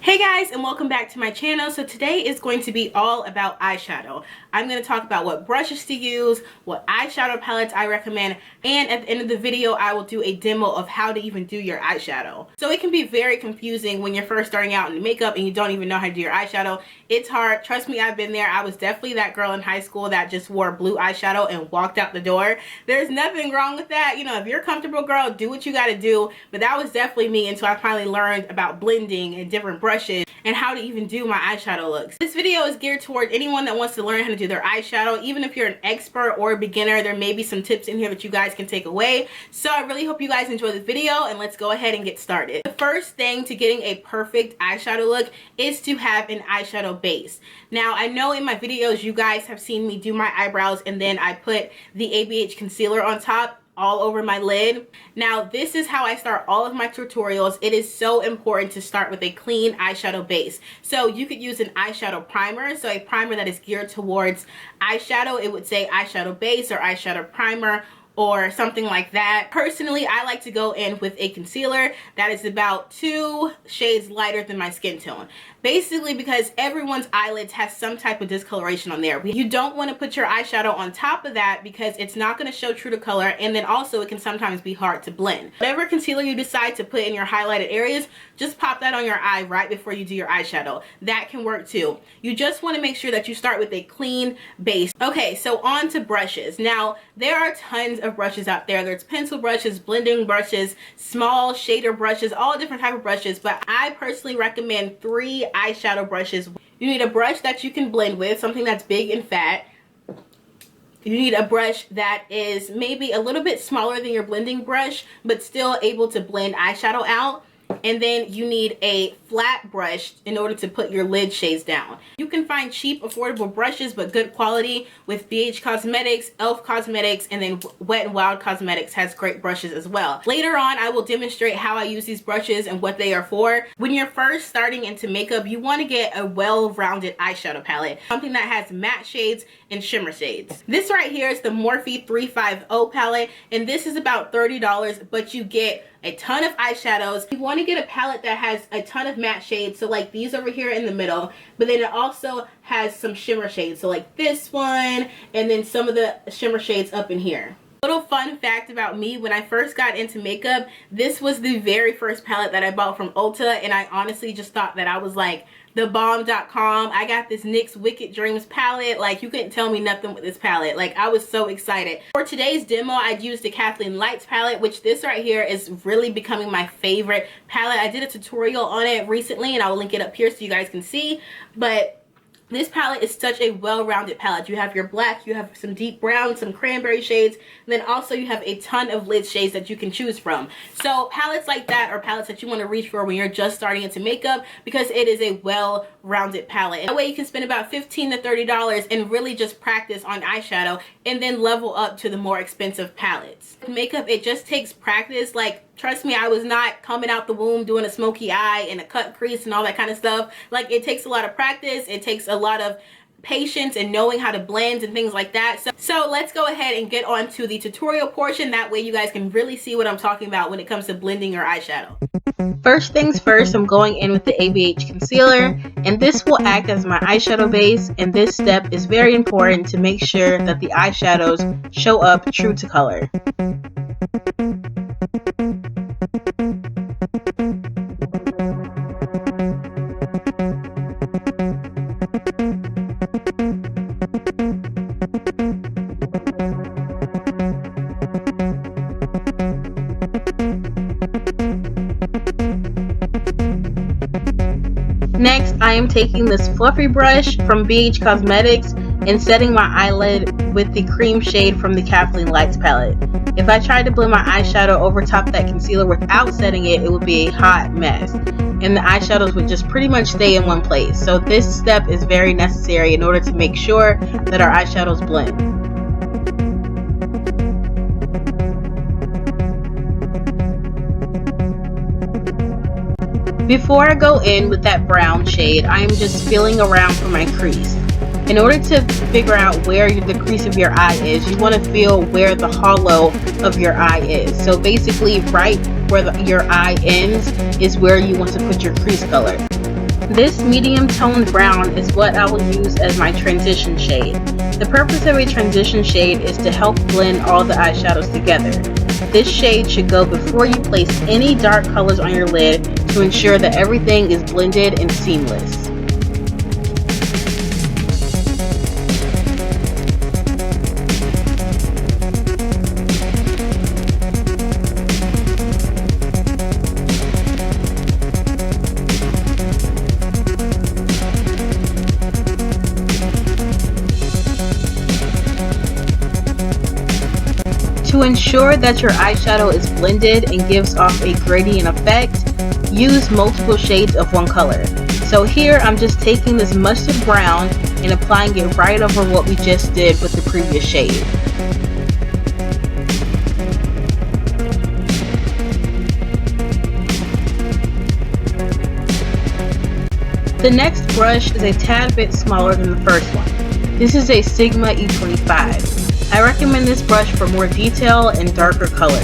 Hey guys, and welcome back to my channel. So today is going to be all about eyeshadow. I'm going to talk about what brushes to use, what eyeshadow palettes I recommend, and at the end of the video I will do a demo of how to even do your eyeshadow. So it can be very confusing when you're first starting out in makeup and you don't even know how to do your eyeshadow. It's hard. Trust me, I've been there. I was definitely that girl in high school that just wore blue eyeshadow and walked out the door. There's nothing wrong with that. You know, if you're comfortable, girl, do what you got to do. But that was definitely me until I finally learned about blending and different brushes and how to even do my eyeshadow looks. This video is geared toward anyone that wants to learn how to do their eyeshadow. Even if you're an expert or a beginner, there may be some tips in here that you guys can take away. So I really hope you guys enjoy the video, and let's go ahead and get started. The first thing to getting a perfect eyeshadow look is to have an eyeshadow base. Now I know in my videos you guys have seen me do my eyebrows and then I put the ABH concealer on top all over my lid. Now this is how I start all of my tutorials. It is so important to start with a clean eyeshadow base. So you could use an eyeshadow primer, so a primer that is geared towards eyeshadow. It would say eyeshadow base or eyeshadow primer or something like that. Personally, I like to go in with a concealer that is about 2 shades lighter than my skin tone. Basically because everyone's eyelids has some type of discoloration on there. You don't want to put your eyeshadow on top of that because it's not going to show true to color, and then also it can sometimes be hard to blend. Whatever concealer you decide to put in your highlighted areas, just pop that on your eye right before you do your eyeshadow. That can work too. You just want to make sure that you start with a clean base. Okay, so on to brushes. Now there are tons of brushes out there. There's pencil brushes, blending brushes, small shader brushes, all different type of brushes, but I personally recommend 3 eyeshadow brushes. You need a brush that you can blend with, something that's big and fat. You need a brush that is maybe a little bit smaller than your blending brush but still able to blend eyeshadow out. And then you need a flat brush in order to put your lid shades down. You can find cheap, affordable brushes but good quality with BH Cosmetics, e.l.f. Cosmetics, and then Wet n Wild Cosmetics has great brushes as well. Later on, I will demonstrate how I use these brushes and what they are for. When you're first starting into makeup, you want to get a well-rounded eyeshadow palette, something that has matte shades and shimmer shades. This right here is the Morphe 350 palette, and this is about $30, but you get a ton of eyeshadows. You want to get a palette that has a ton of matte shades, so like these over here in the middle, but then it also has some shimmer shades, so like this one, and then some of the shimmer shades up in here. Little fun fact about me, when I first got into makeup, this was the very first palette that I bought from Ulta, and I honestly just thought that I was like the bomb.com. I got this NYX Wicked Dreams palette. Like, you couldn't tell me nothing with this palette. Like, I was so excited. For today's demo, I used the Kathleen Lights palette, which this right here is really becoming my favorite palette. I did a tutorial on it recently and I will link it up here so you guys can see. But this palette is such a well-rounded palette. You have your black, you have some deep brown, some cranberry shades, and then also you have a ton of lid shades that you can choose from. So palettes like that are palettes that you want to reach for when you're just starting into makeup because it is a well-rounded palette. And that way you can spend about $15 to $30 and really just practice on eyeshadow and then level up to the more expensive palettes. Makeup, it just takes practice. Like, trust me, I was not coming out the womb doing a smoky eye and a cut crease and all that kind of stuff. Like, it takes a lot of practice. It takes a lot of patience and knowing how to blend and things like that. So let's go ahead and get on to the tutorial portion. That way you guys can really see what I'm talking about when it comes to blending your eyeshadow. First things first, I'm going in with the ABH concealer, and this will act as my eyeshadow base, and this step is very important to make sure that the eyeshadows show up true to color. Next, I am taking this fluffy brush from BH Cosmetics and setting my eyelid with the cream shade from the Kathleen Lights palette. If I tried to blend my eyeshadow over top of that concealer without setting it, it would be a hot mess, and the eyeshadows would just pretty much stay in one place. So this step is very necessary in order to make sure that our eyeshadows blend. Before I go in with that brown shade, I am just feeling around for my crease. In order to figure out where the crease of your eye is, you want to feel where the hollow of your eye is. So basically right where your eye ends is where you want to put your crease color. This medium toned brown is what I will use as my transition shade. The purpose of a transition shade is to help blend all the eyeshadows together. This shade should go before you place any dark colors on your lid to ensure that everything is blended and seamless. To ensure that your eyeshadow is blended and gives off a gradient effect, use multiple shades of one color. So here I'm just taking this mustard brown and applying it right over what we just did with the previous shade. The next brush is a tad bit smaller than the first one. This is a Sigma E25. I recommend this brush for more detail and darker colors.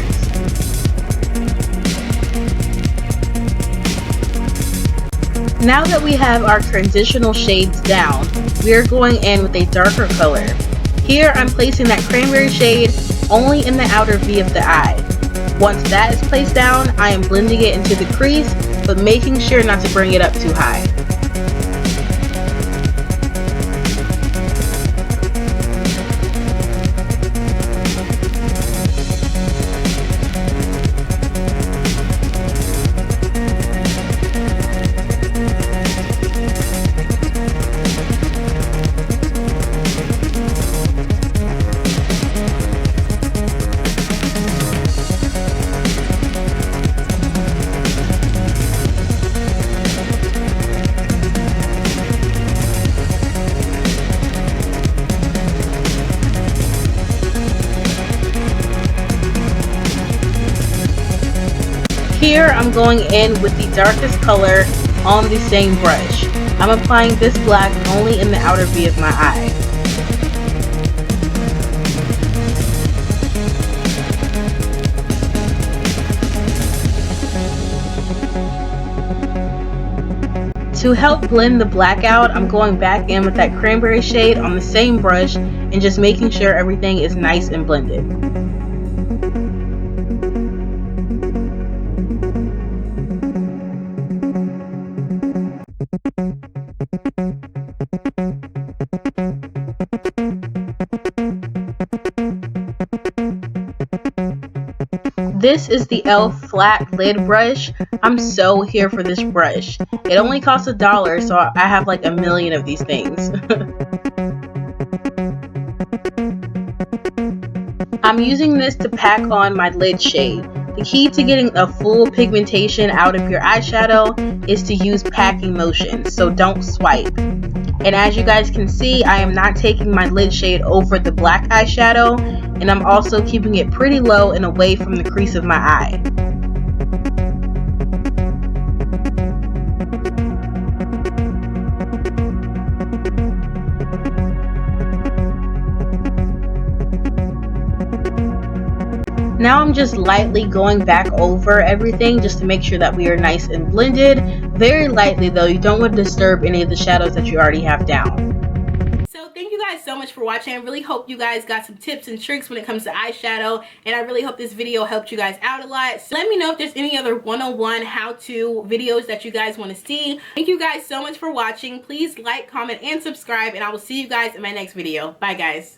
Now that we have our transitional shades down, we are going in with a darker color. Here I'm placing that cranberry shade only in the outer V of the eye. Once that is placed down, I am blending it into the crease, but making sure not to bring it up too high. Here I'm going in with the darkest color on the same brush. I'm applying this black only in the outer V of my eye. To help blend the black out, I'm going back in with that cranberry shade on the same brush and just making sure everything is nice and blended. This is the e.l.f. flat lid brush. I'm so here for this brush. It only costs $1, so I have like a million of these things. I'm using this to pack on my lid shade. The key to getting a full pigmentation out of your eyeshadow is to use packing motion, so don't swipe. And as you guys can see, I am not taking my lid shade over the black eyeshadow, and I'm also keeping it pretty low and away from the crease of my eye. Now I'm just lightly going back over everything just to make sure that we are nice and blended. Very lightly though, you don't want to disturb any of the shadows that you already have down. So thank you guys so much for watching. I really hope you guys got some tips and tricks when it comes to eyeshadow, and I really hope this video helped you guys out a lot. So let me know if there's any other one-on-one how-to videos that you guys want to see. Thank you guys so much for watching. Please like, comment, and subscribe, and I will see you guys in my next video. Bye guys.